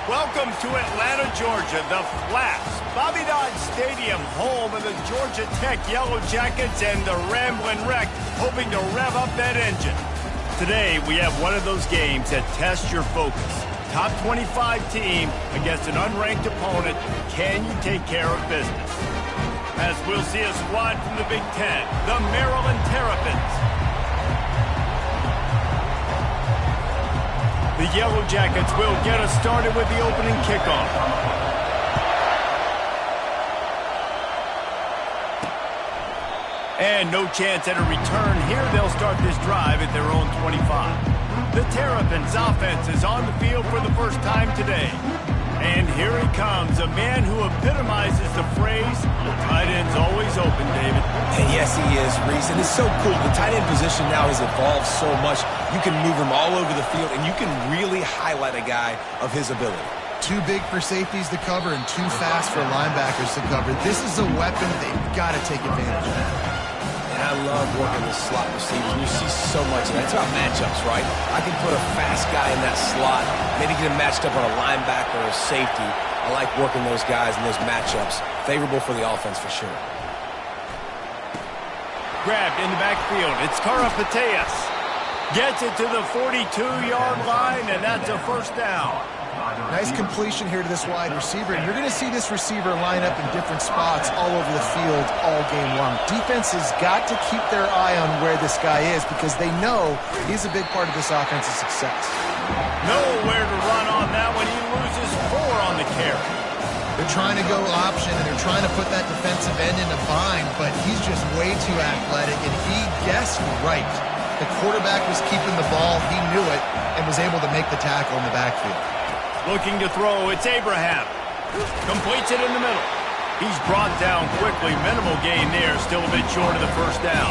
Welcome to Atlanta, Georgia, the Flats. Bobby Dodd Stadium, home of the Georgia Tech Yellow Jackets and the Ramblin' Wreck, hoping to rev up that engine. Today, we have one of those games that tests your focus. Top 25 team against an unranked opponent. Can you take care of business? As we'll see a squad from the Big Ten, the Maryland Terrapins. The Yellow Jackets will get us started with the opening kickoff. And no chance at a return here. They'll start this drive at their own 25. The Terrapins offense is on the field for the first time today. And here he comes, a man who epitomizes the phrase, the tight end's always open, David. And yes, he is, Reese. And it's so cool. The tight end position now has evolved so much. You can move him all over the field, and you can really highlight a guy of his ability. Too big for safeties to cover and too fast for linebackers to cover. This is a weapon they've got to take advantage of. And I love working with slot receivers. You see so much of that. It's about matchups, right? I can put a fast guy in that slot, maybe get him matched up on a linebacker or a safety. I like working those guys in those matchups. Favorable for the offense for sure. Grabbed in the backfield. It's Karapateas. Gets it to the 42-yard line, and that's a first down. Nice completion here to this wide receiver, and you're going to see this receiver line up in different spots all over the field all game long. Defense has got to keep their eye on where this guy is because they know he's a big part of this offense's success. Nowhere to run on that one. He loses 4 on the carry. They're trying to go option, and they're trying to put that defensive end in a bind, but he's just way too athletic, and he guessed right. The quarterback was keeping the ball. He knew it and was able to make the tackle in the backfield. Looking to throw, it's Abraham. Completes it in the middle. He's brought down quickly. Minimal gain there, still a bit short of the first down.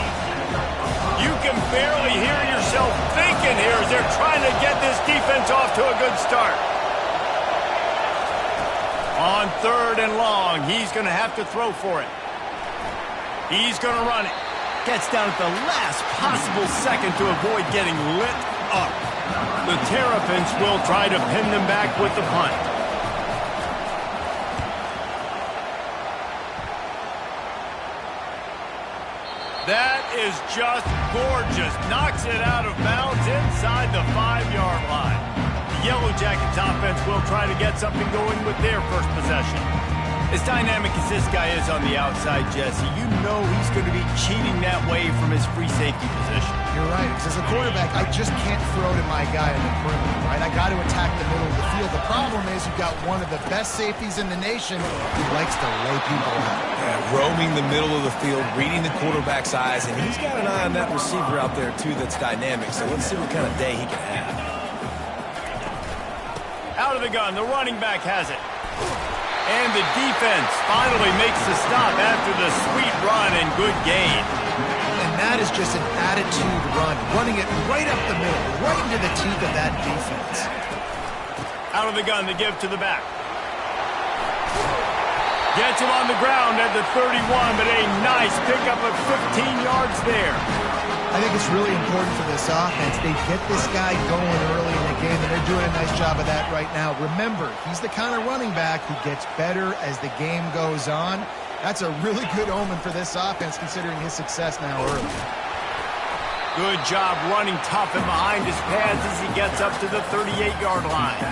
You can barely hear yourself thinking here as they're trying to get this defense off to a good start. On 3rd and long, he's going to have to throw for it. He's going to run it. Gets down at the last possible second to avoid getting lit up. The Terrapins will try to pin them back with the punt. That is just gorgeous. Knocks it out of bounds inside the 5-yard line. The Yellow Jackets offense will try to get something going with their first possession. As dynamic as this guy is on the outside, Jesse, you know he's going to be cheating that way from his free safety position. You're right, because as a quarterback, I just can't throw to my guy in the perimeter, right? I got to attack the middle of the field. The problem is you've got one of the best safeties in the nation who likes to lay people out. Yeah, roaming the middle of the field, reading the quarterback's eyes, and he's got an eye on that receiver out there, too, that's dynamic. So let's see what kind of day he can have. Out of the gun, the running back has it. And the defense finally makes the stop after the sweet run and good gain. And that is just an attitude run, running it right up the middle, right into the teeth of that defense. Out of the gun, the give to the back. Gets him on the ground at the 31, but a nice pickup of 15 yards there. I think it's really important for this offense. They get this guy going early in the game, and they're doing a nice job of that right now. Remember, he's the kind of running back who gets better as the game goes on. That's a really good omen for this offense, considering his success now early. Good job running tough and behind his pads as he gets up to the 38-yard line.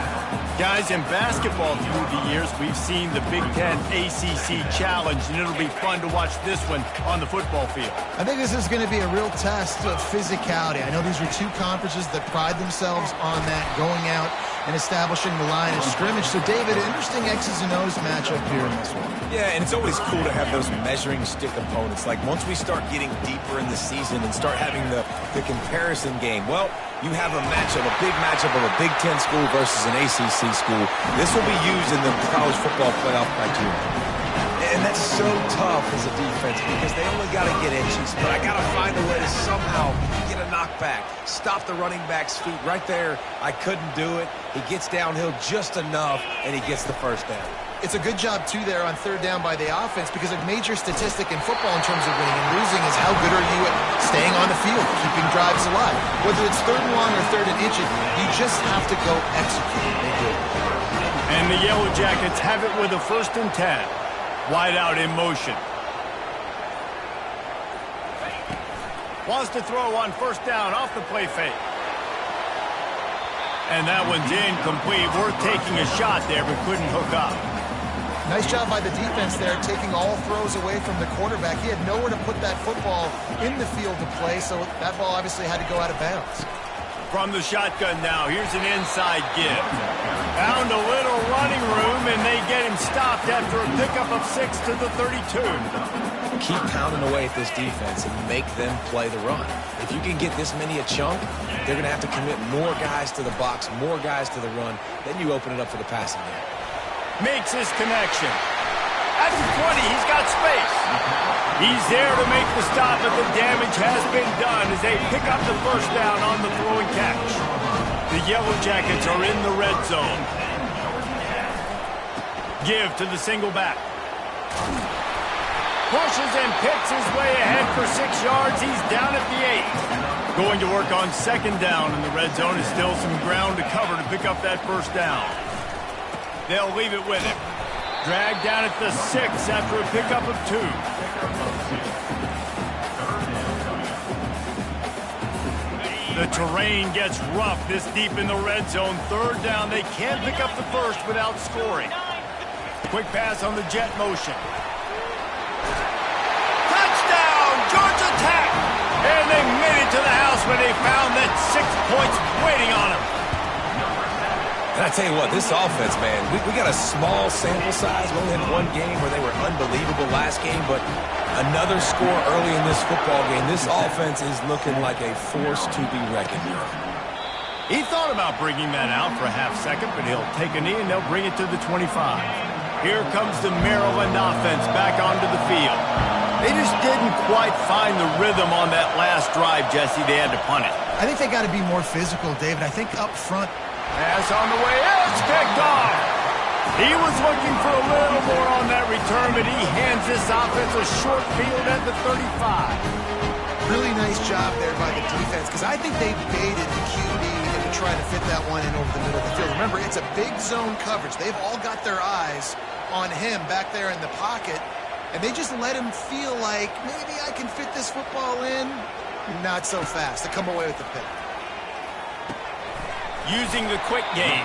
Guys, in basketball through the years, we've seen the Big Ten ACC Challenge, and it'll be fun to watch this one on the football field. I think this is going to be a real test of physicality. I know these are two conferences that pride themselves on that, going out and establishing the line of scrimmage. So, David, interesting X's and O's matchup here in this one. Yeah, and it's always cool to have those measuring stick opponents. Like, once we start getting deeper in the season and start having the comparison game, well, you have a matchup, a big matchup of a Big Ten school versus an ACC school. This will be used in the college football playoff criteria. And that's so tough as a defense because they only got to get inches. But I got to find a way to somehow get a knockback, stop the running back's feet. Right there, I couldn't do it. He gets downhill just enough, and he gets the first down. It's a good job, too, there on 3rd down by the offense because a major statistic in football in terms of winning and losing is how good are you at staying on the field, keeping drives alive. Whether it's 3rd and long or 3rd and inches, you just have to go execute. They do. And And the Yellow Jackets have it with a 1st and 10. Wide out in motion. Wants to throw on 1st down off the play fake. And that one's incomplete. Worth taking a shot there, but couldn't hook up. Nice job by the defense there, taking all throws away from the quarterback. He had nowhere to put that football in the field to play, so that ball obviously had to go out of bounds. From the shotgun now, here's an inside give. Found a little running room, and they get him stopped after a pickup of 6 to the 32. Keep pounding away at this defense and make them play the run. If you can get this many a chunk, they're going to have to commit more guys to the box, more guys to the run. Then you open it up for the passing game. Makes his connection. At the 20, he's got space. He's there to make the stop, but the damage has been done as they pick up the 1st down on the throw and catch. The Yellow Jackets are in the red zone. Give to the single back. Pushes and picks his way ahead for 6 yards. He's down at the 8. Going to work on 2nd down in the red zone. Is still some ground to cover to pick up that 1st down. They'll leave it with him. Dragged down at the 6 after a pickup of 2. The terrain gets rough this deep in the red zone. 3rd down. They can't pick up the 1st without scoring. Quick pass on the jet motion. Touchdown, Georgia Tech! And they made it to the house when they found that 6 points waiting on them. And I tell you what, this offense, man, we got a small sample size. We only had one game where they were unbelievable last game, but another score early in this football game. This offense is looking like a force to be reckoned with. He thought about bringing that out for a half second, but he'll take a knee and they'll bring it to the 25. Here comes the Maryland offense back onto the field. They just didn't quite find the rhythm on that last drive, Jesse. They had to punt it. I think they got to be more physical, David. I think up front. Pass on the way. It's picked off. He was looking for a little more on that return, but he hands this offense a short field at the 35. Really nice job there by the defense, because I think they baited the QB into trying to fit that one in over the middle of the field. Remember, it's a big zone coverage. They've all got their eyes on him back there in the pocket, and they just let him feel like, maybe I can fit this football in. Not so fast. They come away with the pick. Using the quick game.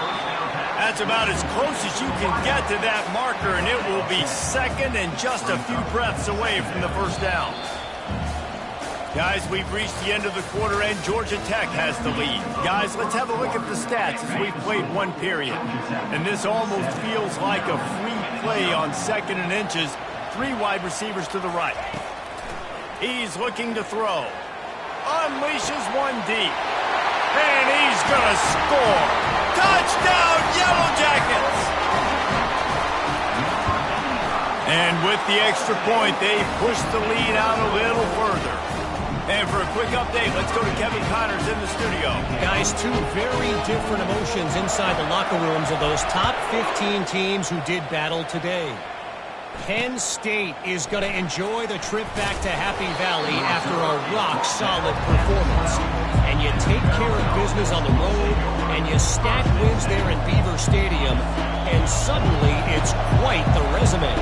That's about as close as you can get to that marker, and it will be 2nd and just a few breaths away from the 1st down. Guys, we've reached the end of the quarter, and Georgia Tech has the lead. Guys, let's have a look at the stats as we've played 1 period. And this almost feels like a free play on 2nd and inches. 3 wide receivers to the right. He's looking to throw. Unleashes one deep. And he's going to score. Touchdown, Yellow Jackets! And with the extra point, they push the lead out a little further. And for a quick update, let's go to Kevin Connors in the studio. Guys, 2 very different emotions inside the locker rooms of those top 15 teams who did battle today. Penn State is going to enjoy the trip back to Happy Valley after a rock-solid performance. And you take care of business on the road, and you stack wins there in Beaver Stadium, and suddenly it's quite the resume.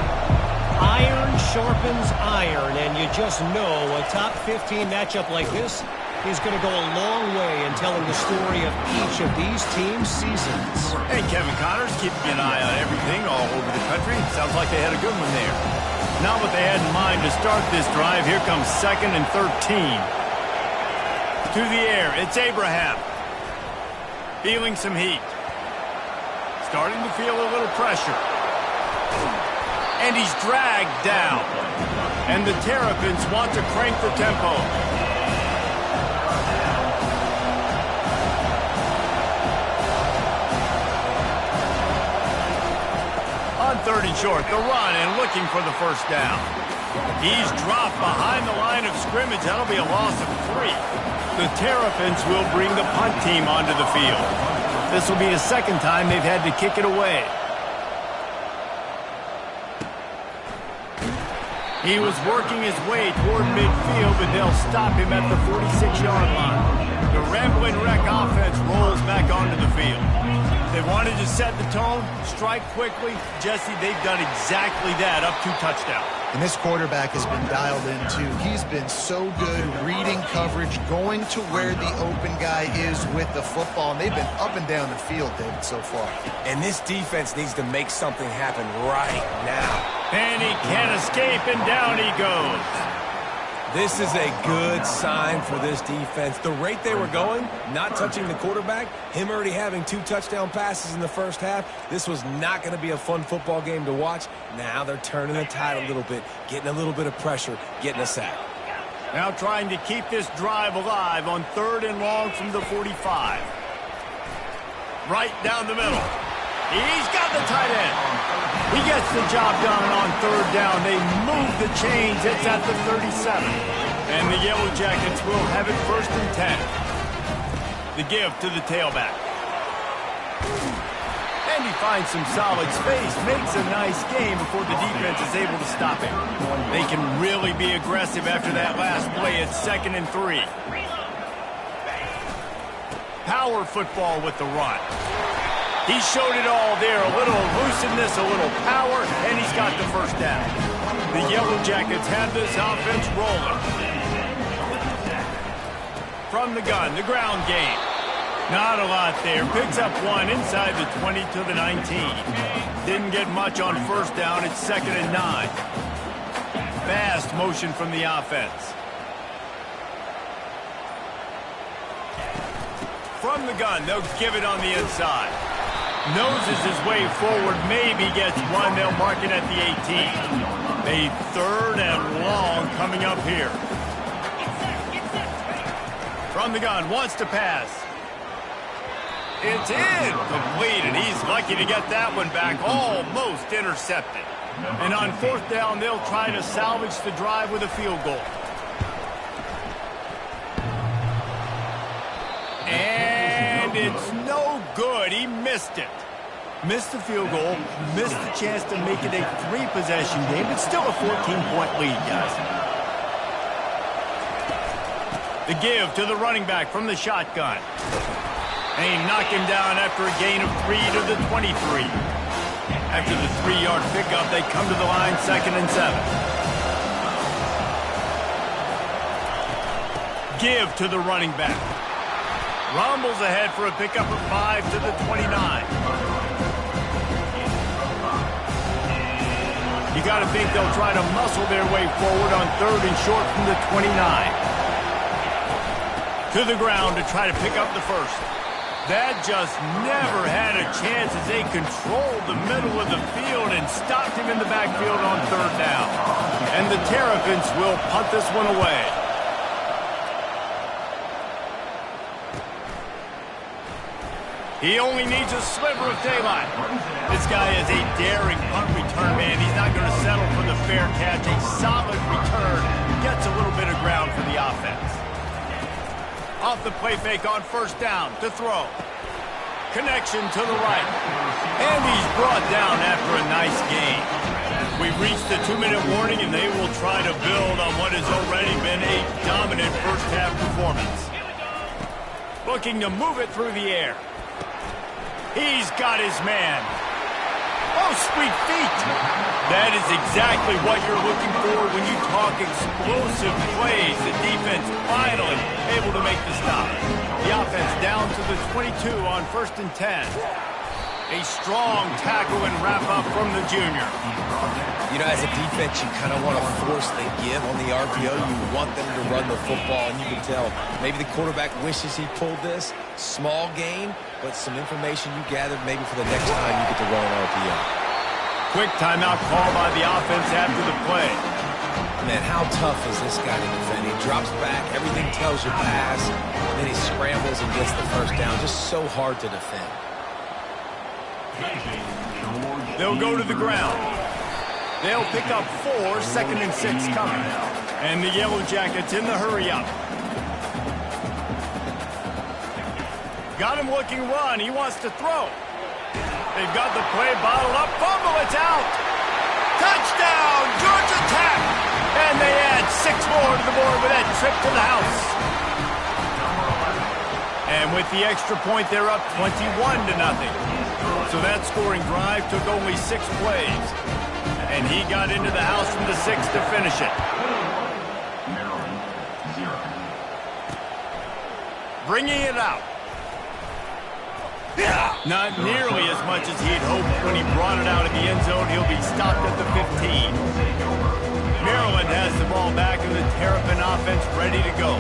Iron sharpens iron, and you just know a top 15 matchup like this is going to go a long way in telling the story of each of these teams' seasons. Hey, Kevin Connors, keeping an eye on everything all over the country. Sounds like they had a good one there. Not what they had in mind to start this drive. Here comes 2nd and 13. To the air, it's Abraham. Feeling some heat. Starting to feel a little pressure. And he's dragged down. And the Terrapins want to crank the tempo. On 3rd and short, the run and looking for the 1st down. He's dropped behind the line of scrimmage. That'll be a loss of 3. The Terrapins will bring the punt team onto the field. This will be the 2nd time they've had to kick it away. He was working his way toward midfield, but they'll stop him at the 46-yard line. The Ramblin' Wreck offense rolls back onto the field. They wanted to set the tone, strike quickly. Jesse, they've done exactly that, up 2 touchdowns. And this quarterback has been dialed in, too. He's been so good reading coverage, going to where the open guy is with the football, and they've been up and down the field, David, so far. And this defense needs to make something happen right now. And he can't escape, and down he goes. This is a good sign for this defense. The rate they were going, not touching the quarterback, him already having 2 touchdown passes in the first half, this was not going to be a fun football game to watch. Now they're turning the tide a little bit, getting a little bit of pressure, getting a sack. Now trying to keep this drive alive on 3rd and long from the 45. Right down the middle. He's got the tight end. He gets the job done on 3rd down. They move the chains. It's at the 37. And the Yellow Jackets will have it 1st and 10. The give to the tailback. And he finds some solid space. Makes a nice game before the defense is able to stop him. They can really be aggressive after that last play. It's 2nd and 3. Power football with the run. He showed it all there. A little elusiveness, a little power, and he's got the 1st down. The Yellow Jackets have this offense rolling. From the gun, the ground game. Not a lot there. Picks up 1 inside the 20 to the 19. Didn't get much on 1st down. It's 2nd and 9. Fast motion from the offense. From the gun, they'll give it on the inside. Noses his way forward, maybe gets 1. They'll mark it at the 18. A 3rd and long coming up here. From the gun, wants to pass. It's incomplete, and he's lucky to get that one back. Almost intercepted. And on 4th down, they'll try to salvage the drive with a field goal. And it's no good. He missed it. Missed the field goal, missed the chance to make it a 3-possession game, but still a 14-point lead, guys. The give to the running back from the shotgun. And he knocked him down after a gain of 3 to the 23. After the 3-yard pickup, they come to the line 2nd and 7. Give to the running back. Rumbles ahead for a pickup of 5 to the 29. You got to think they'll try to muscle their way forward on 3rd and short from the 29. To the ground to try to pick up the 1st. That just never had a chance as they controlled the middle of the field and stopped him in the backfield on 3rd down. And the Terrapins will punt this one away. He only needs a sliver of daylight. This guy is a daring punt return man. He's not going to settle for the fair catch. A solid return. Gets a little bit of ground for the offense. Off the play fake on 1st down to throw. Connection to the right. And he's brought down after a nice gain. We've reached the 2-minute warning, and they will try to build on what has already been a dominant first-half performance. Looking to move it through the air. He's got his man. Oh, sweet feet. That is exactly what you're looking for when you talk explosive plays. The defense finally able to make the stop. The offense down to the 22 on 1st and 10. A strong tackle and wrap-up from the junior. You know, as a defense, you kind of want to force the give on the RPO. You want them to run the football, and you can tell maybe the quarterback wishes he pulled this. Small gain, but some information you gathered maybe for the next time you get to run an RPO. Quick timeout call by the offense after the play. Man, how tough is this guy to defend? He drops back, everything tells you pass, and then he scrambles and gets the 1st down. Just so hard to defend. They'll go to the ground. They'll pick up 4, 2nd and 6 coming. And the Yellow Jackets in the hurry-up. Got him looking run. He wants to throw. They've got the play bottled up. Fumble, it's out. Touchdown, Georgia Tech. And they add 6 more to the board with that trip to the house. And with the extra point, they're up 21-0. So that scoring drive took only 6 plays. And he got into the house from the 6 to finish it. Bringing it out. Not nearly as much as he'd hoped when he brought it out of the end zone. He'll be stopped at the 15. Maryland has the ball back in the Terrapin offense ready to go.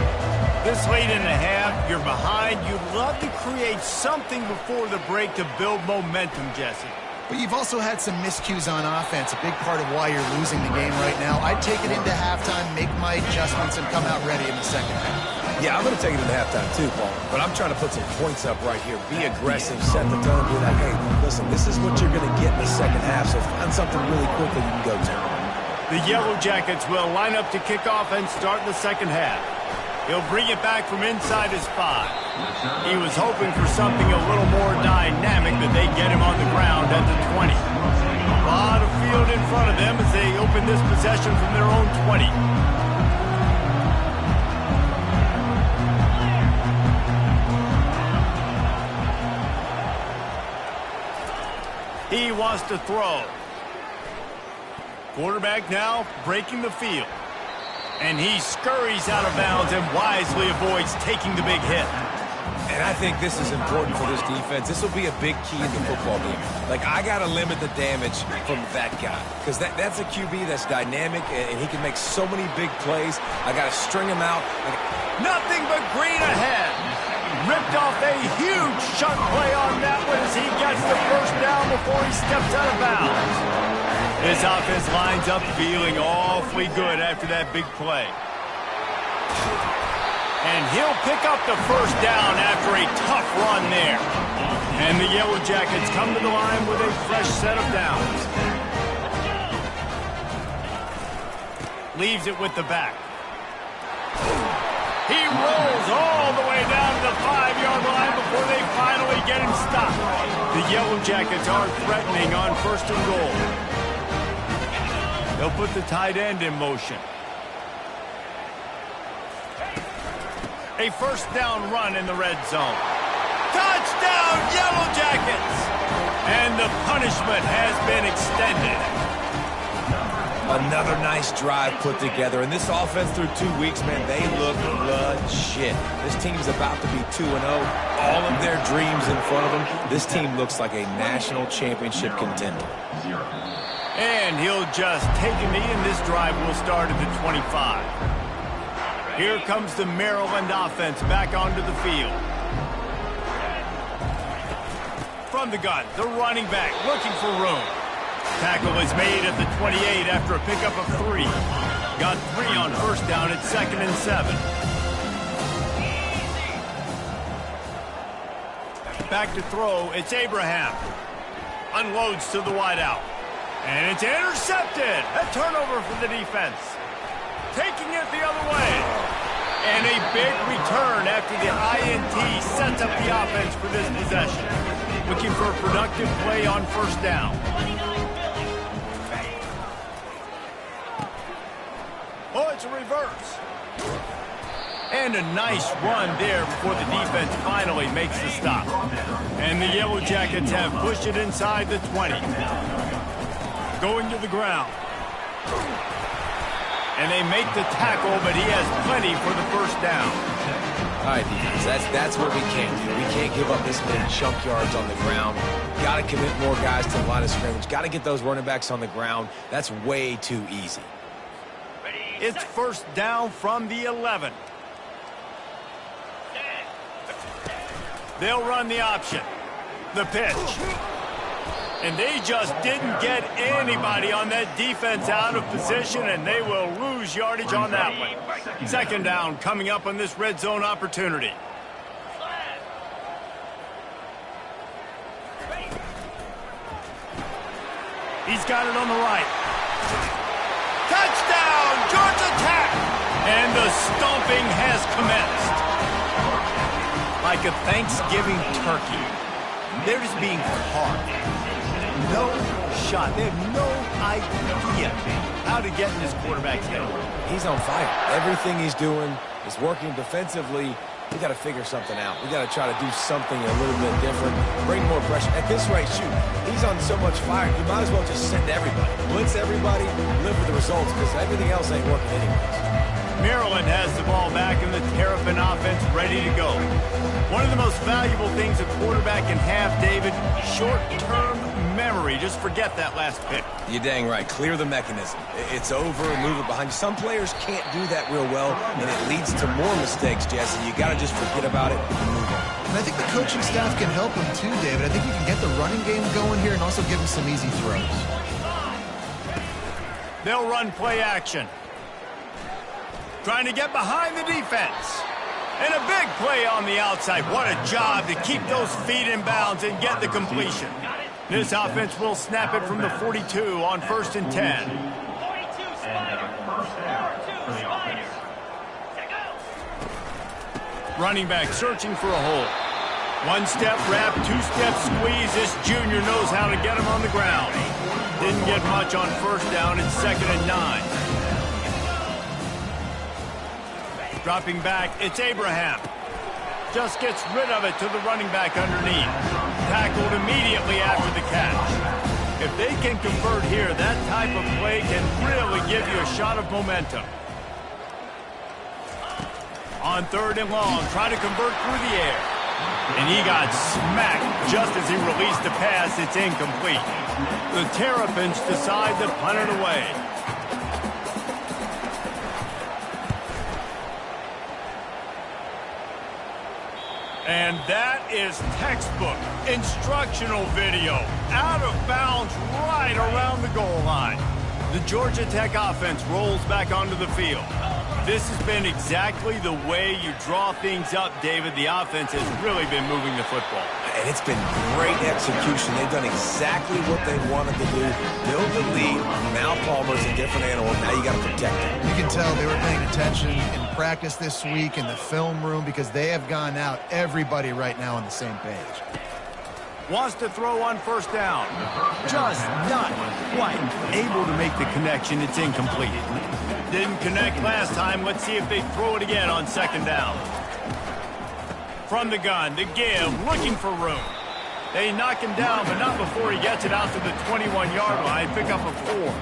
This late in the half, you're behind. You'd love to create something before the break to build momentum, Jesse. But you've also had some miscues on offense, a big part of why you're losing the game right now. I'd take it into halftime, make my adjustments, and come out ready in the second half. Yeah, I'm going to take it into halftime too, Paul. But I'm trying to put some points up right here. Be aggressive, set the tone, be like, hey, listen, this is what you're going to get in the second half, so find something really quick that you can go to. The Yellow Jackets will line up to kick off and start the second half. He'll bring it back from inside his 5. He was hoping for something a little more dynamic, that they get him on the ground at the 20. A lot of field in front of them as they open this possession from their own 20. He wants to throw. Quarterback now breaking the field. And he scurries out of bounds and wisely avoids taking the big hit. And I think this is important for this defense. This will be a big key in the football game. Like, I got to limit the damage from that guy. Because that's a QB that's dynamic, and he can make so many big plays. I got to string him out. Nothing but green ahead. Ripped off a huge sharp play on that one as he gets the first down before he steps out of bounds. This offense lines up feeling awfully good after that big play. And he'll pick up the first down after a tough run there. And the Yellow Jackets come to the line with a fresh set of downs. Leaves it with the back. He rolls all the way down to the 5-yard line before they finally get him stopped. The Yellow Jackets are threatening on 1st and goal. They'll put the tight end in motion. A first down run in the red zone. Touchdown, Yellow Jackets! And the punishment has been extended. Another nice drive put together. And this offense through 2 weeks, man, they look legit. This team's about to be 2-0. All of their dreams in front of them. This team looks like a national championship contender. And he'll just take a knee, and this drive will start at the 25. Here comes the Maryland offense back onto the field. From the gun, the running back looking for room. Tackle is made at the 28 after a pickup of 3. Got 3 on first down at 2nd and 7. Back to throw, it's Abraham. Unloads to the wideout. And it's intercepted. A turnover for the defense. Taking it the other way. And a big return after the INT sets up the offense for this possession. Looking for a productive play on first down. Oh, it's a reverse. And a nice run there before the defense finally makes the stop. And the Yellow Jackets have pushed it inside the 20. Going to the ground. And they make the tackle, but he has plenty for the first down. All right, defense, that's what we can't do. We can't give up this many chunk yards on the ground. Got to commit more guys to the line of scrimmage. Got to get those running backs on the ground. That's way too easy. It's first down from the 11. They'll run the option. The pitch. And they just didn't get anybody on that defense out of position, and they will lose yardage on that one. Second down coming up on this red zone opportunity. He's got it on the right. Touchdown, Georgia Tech! And the stomping has commenced. Like a Thanksgiving turkey. They're just being carved. No shot. They have no idea how to get in this quarterback's head. He's on fire. Everything he's doing is working defensively. we got to figure something out. We got to try to do something a little bit different, bring more pressure. At this rate, shoot, he's on so much fire, you might as well just send everybody. Blitz everybody, live with the results, because everything else ain't working anyways. Maryland has the ball back in the Terrapin offense ready to go. One of the most valuable things a quarterback can have, David, short-term memory. Just forget that last pick. You're dang right. Clear the mechanism. It's over, move it behind you. Some players can't do that real well, and it leads to more mistakes, Jesse. You got to just forget about it and move on. And I think the coaching staff can help him too, David. I think you can get the running game going here and also give him some easy throws. They'll run play action. Trying to get behind the defense. And a big play on the outside. What a job to keep those feet in bounds and get the completion. This offense will snap it from the 42 on 1st and 10. Running back searching for a hole. One-step wrap, two-step squeeze. This junior knows how to get him on the ground. Didn't get much on 1st down. It's 2nd and 9. Dropping back, it's Abraham. Just gets rid of it to the running back underneath. Tackled immediately after the catch. If they can convert here, that type of play can really give you a shot of momentum. On 3rd and long, trying to convert through the air. And he got smacked just as he released the pass. It's incomplete. The Terrapins decide to punt it away. And that is textbook instructional video. Out of bounds right around the goal line. The Georgia Tech offense rolls back onto the field. This has been exactly the way you draw things up, David. The offense has really been moving the football. And it's been great execution. They've done exactly what they wanted to do. Build the lead. Now Palmer's a different animal. Now you got to protect him. You can tell they were paying attention in practice this week in the film room because they have gone out, everybody right now on the same page. Wants to throw on 1st down. Just not quite able to make the connection. It's incomplete. Didn't connect last time. Let's see if they throw it again on 2nd down. From the gun, the give, looking for room. They knock him down, but not before he gets it out to the 21-yard line. Pick up a 4.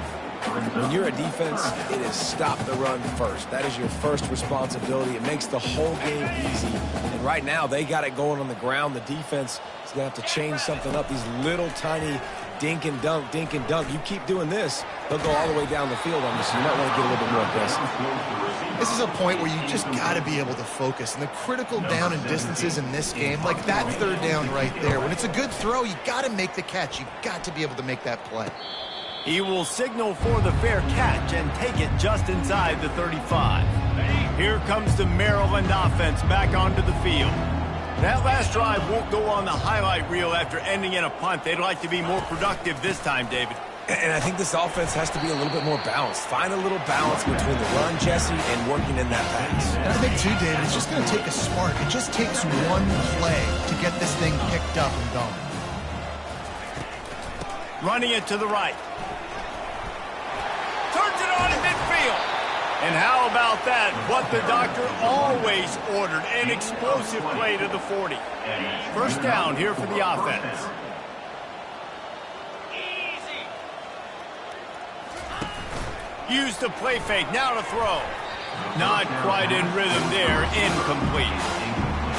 When you're a defense, it is stop the run first. That is your first responsibility. It makes the whole game easy. And right now, they got it going on the ground. The defense is going to have to change something up. These little tiny dink and dunk, dink and dunk. You keep doing this, they'll go all the way down the field on this. You might want to get a little bit more aggressive. This is a point where you just got to be able to focus. And the critical down and distances in this game, like that 3rd down right there, when it's a good throw, you got to make the catch. You got to be able to make that play. He will signal for the fair catch and take it just inside the 35. Here comes the Maryland offense back onto the field. That last drive won't go on the highlight reel after ending in a punt. They'd like to be more productive this time, David. And I think this offense has to be a little bit more balanced. Find a little balance between the run, Jesse, and working in that pass. And I think, too, David, it's just going to take a spark. It just takes one play to get this thing picked up and going. Running it to the right. Turns it on in midfield. And how about that? What the doctor always ordered, an explosive play to the 40. 1st down here for the offense. Use the play fake, now to throw. Not quite in rhythm there, incomplete.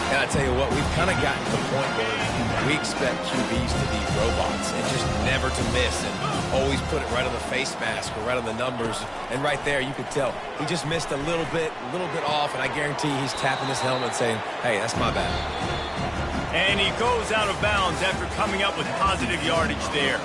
And I tell you what, we've kind of gotten to the point where we expect QBs to be robots and just never to miss and always put it right on the face mask or right on the numbers. And right there, you could tell he just missed a little bit off, and I guarantee he's tapping his helmet saying, hey, that's my bad. And he goes out of bounds after coming up with positive yardage there.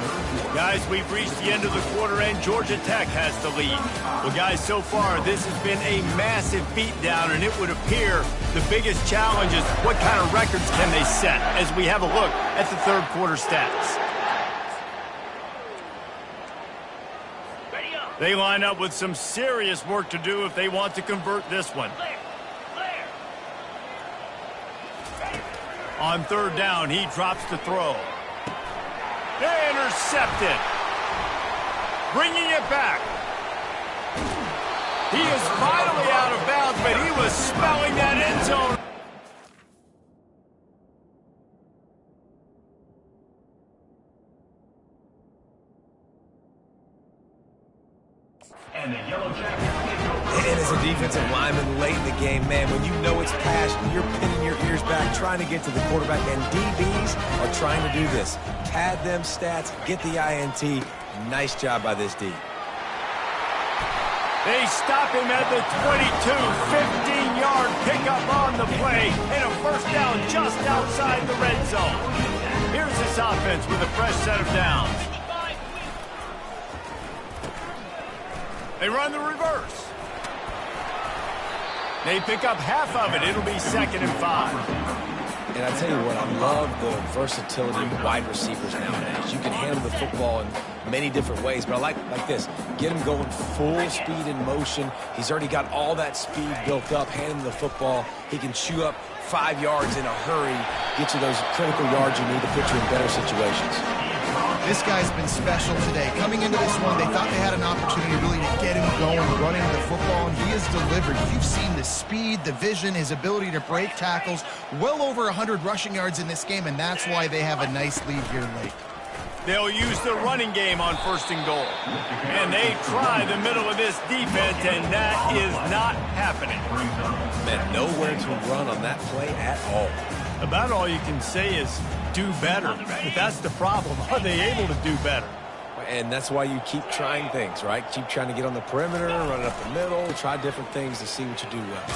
Guys, we've reached the end of the quarter, and Georgia Tech has the lead. Well, guys, so far, this has been a massive beatdown, and it would appear the biggest challenge is what kind of records can they set as we have a look at the 3rd quarter stats. They line up with some serious work to do if they want to convert this one. On 3rd down, he drops the throw. Intercepted. Bringing it back. He is finally out of bounds, but he was smelling that end zone. And as a defensive lineman late in the game, man, when you know it's passion, you're pinning your ears back, trying to get to the quarterback, and DBs are trying to do this. Pad them stats, get the INT. Nice job by this D. They stop him at the 22, 15-yard pickup on the play, and a first down just outside the red zone. Here's this offense with a fresh set of downs. They run the reverse. They pick up half of it. It'll be 2nd and 5. And I tell you what, I love the versatility of wide receivers nowadays. You can handle the football in many different ways, but I like this. Get him going full speed in motion. He's already got all that speed built up. Hand him the football. He can chew up 5 yards in a hurry, get you those critical yards you need to put you in better situations. This guy's been special today. Coming into this one, they thought they had an opportunity really to get him going, running the football, and he has delivered. You've seen the speed, the vision, his ability to break tackles. Well over 100 rushing yards in this game, and that's why they have a nice lead here late. They'll use the running game on 1st and goal. And they try the middle of this defense, and that is not happening. Man, nowhere to run on that play at all. About all you can say is do better. But that's the problem. Are they able to do better? And that's why you keep trying things, right? Keep trying to get on the perimeter, run it up the middle, try different things to see what you do well.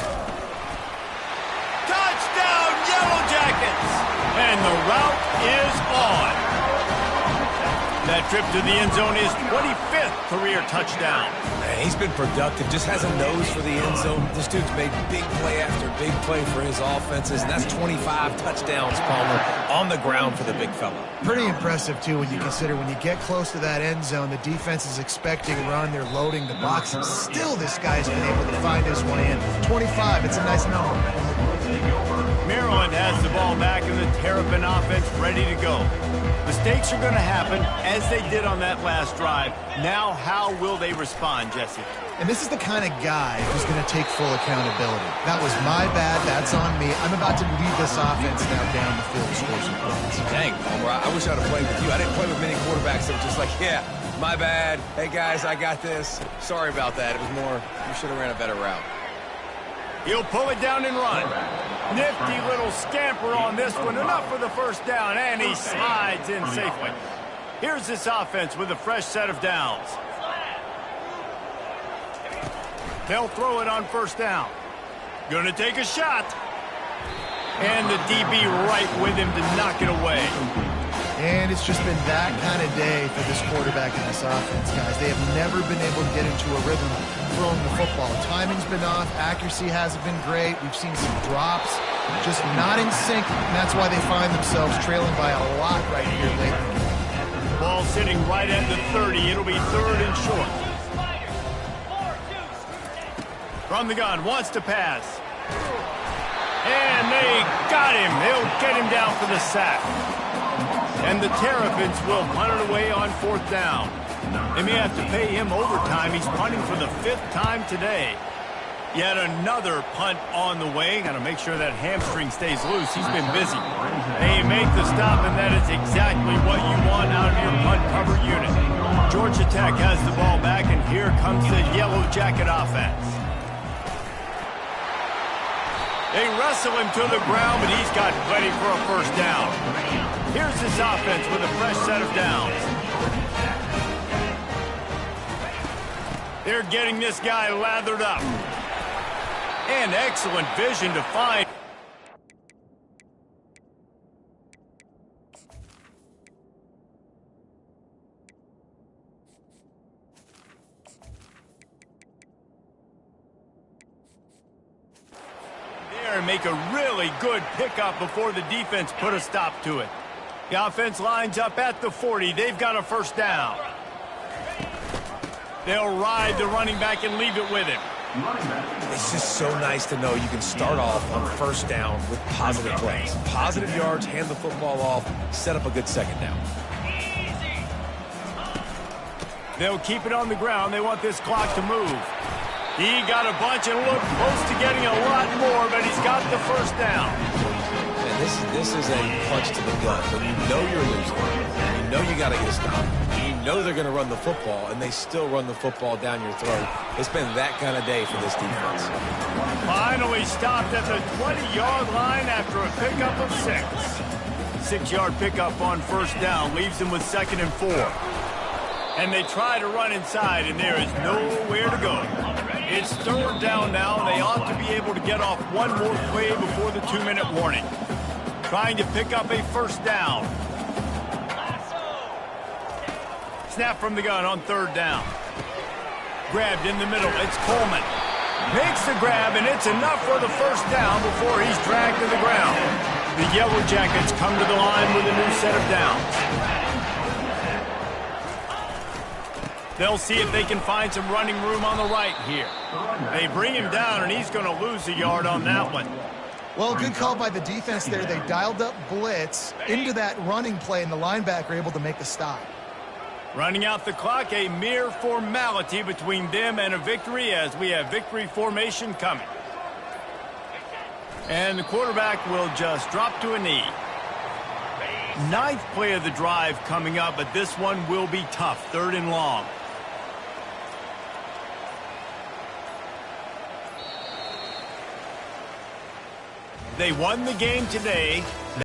Touchdown, Yellow Jackets! And the route is on. That trip to the end zone is 25th career touchdown. Man, he's been productive, just has a nose for the end zone. This dude's made big play after big play for his offenses, and that's 25 touchdowns, Palmer, on the ground for the big fella. Pretty impressive, too, when you consider when you get close to that end zone, the defense is expecting run, they're loading the box, and still this guy's been able to find his way in. 25, it's a nice number. Maryland has the ball back and the Terrapin offense ready to go. Mistakes are going to happen, as they did on that last drive. Now, how will they respond, Jesse? And this is the kind of guy who's going to take full accountability. That was my bad. That's on me. I'm about to lead this offense now down the field to score some points. Dang, Palmer, I wish I'd have played with you. I didn't play with many quarterbacks that were just like, yeah, my bad. Hey, guys, I got this. Sorry about that. It was more, you should have ran a better route. He'll pull it down and run. Nifty little scamper on this one. Enough for the first down, and he slides in safely. Here's this offense with a fresh set of downs. They'll throw it on 1st down. Gonna take a shot. And the DB right with him to knock it away. And it's just been that kind of day for this quarterback and this offense, guys. They have never been able to get into a rhythm throwing the football. Timing's been off. Accuracy hasn't been great. We've seen some drops. Just not in sync, and that's why they find themselves trailing by a lot right here lately. Ball sitting right at the 30. It'll be 3rd and short. From the gun, wants to pass. And they got him. They'll get him down for the sack. And the Terrapins will punt it away on 4th down. They may have to pay him overtime. He's punting for the 5th time today. Yet another punt on the way. Got to make sure that hamstring stays loose. He's been busy. They make the stop, and that is exactly what you want out of your punt cover unit. Georgia Tech has the ball back, and here comes the Yellow Jacket offense. They wrestle him to the ground, but he's got plenty for a first down. Here's this offense with a fresh set of downs. They're getting this guy lathered up. And excellent vision to find. There and make a really good pickup before the defense put a stop to it. The offense lines up at the 40. They've got a first down. They'll ride the running back and leave it with him. It's just so nice to know you can start off on 1st down with positive plays. Positive yards, hand the football off, set up a good 2nd down. They'll keep it on the ground. They want this clock to move. He got a bunch and looked close to getting a lot more, but he's got the first down. Man, this is a punch to the gut. When you know you're losing, you know you got to get a stop. You know they're going to run the football, and they still run the football down your throat. It's been that kind of day for this defense. Finally stopped at the 20-yard line after a pickup of 6. 6-yard pickup on first down leaves them with 2nd and 4. And they try to run inside, and there is nowhere to go. It's 3rd down now, and they ought to be able to get off one more play before the 2-minute warning. Trying to pick up a first down. Snap from the gun on 3rd down. Grabbed in the middle. It's Coleman. Makes the grab, and it's enough for the first down before he's dragged to the ground. The Yellow Jackets come to the line with a new set of downs. They'll see if they can find some running room on the right here. They bring him down, and he's going to lose a yard on that one. Well, good call by the defense there. They dialed up blitz into that running play, and the linebacker able to make the stop. Running out the clock, a mere formality between them and a victory as we have victory formation coming. And the quarterback will just drop to a knee. 9th play of the drive coming up, but this one will be tough. 3rd and long. They won the game today.